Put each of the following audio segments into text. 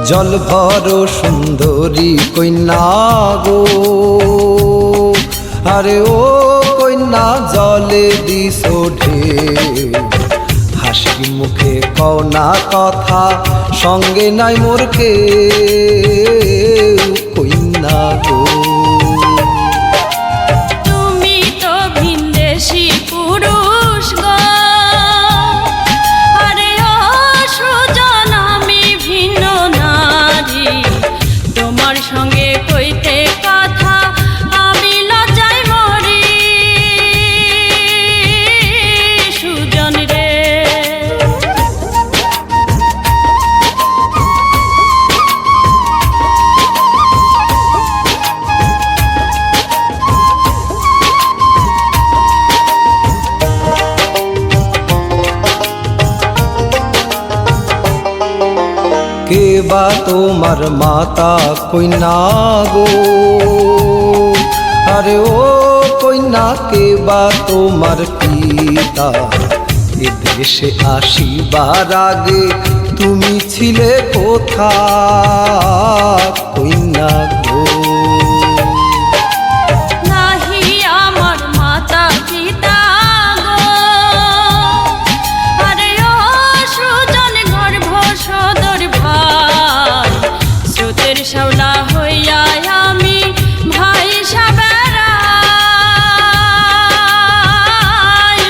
জল ভর সুন্দরী কন্যা গো, আরে ও কন্যা জলে দিস ঢেউ, হাসি মুখে কও না কথা, সঙ্গে নাই মোর কেউ কন্যা গো। তুমি তো ভিনদেশী পুরুষ গো, আরে ও সুজন আমি ভিন্ন নারী, তোমার সঙ্গে কইতে কথা আমি লজ্জায় মরি সুজন রে। কে বা তোমার মাতা কন্যা গো, আরে ও কন্যা কে বা তোমার পিতা, এ দেশে আসিবার আগে তুমি ছিলে কোথায় কন্যা গো। নাহি আমার মাতা পিতা গো, আরে ও সুজন গর্ভ সদর ভাই, স্রোতের শাওলা হইয়া আমি ভাই সাবেরাই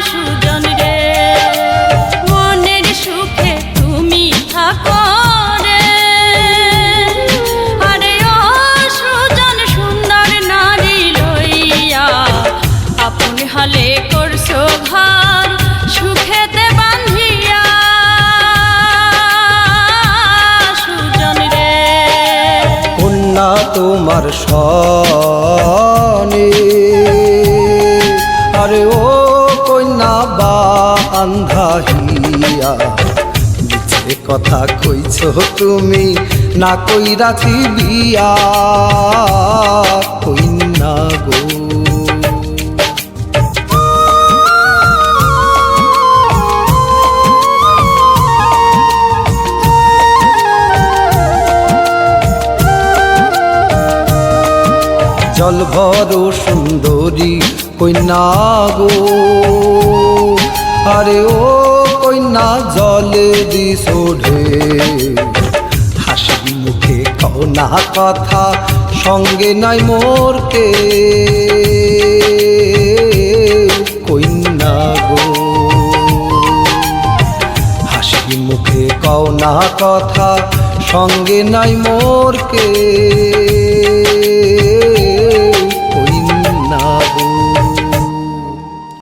সুজন রে। মনের সুখে তুমি থাকো রে, আরে ও সুজন সুন্দর নারী লইয়া আপন হালে করছো ঘর সুখেতে বান্ধিয়া সুজন রে। কন্যা তোমার সনে, আরে ও কন্যা বান্ধা হিয়া, মিছে কথা কইছ তুমি না কইরাছি বিয়া কন্যা গো। জল ভর সুন্দরী কন্যা গো, আরে ও কন্যা জলে দিস ঢেউ, হাসি মুখে কও না কথা, সঙ্গে নাই মোর কেউ কন্যা গো। হাসি মুখে কও না কথা, সঙ্গে নাই মোর কেউ।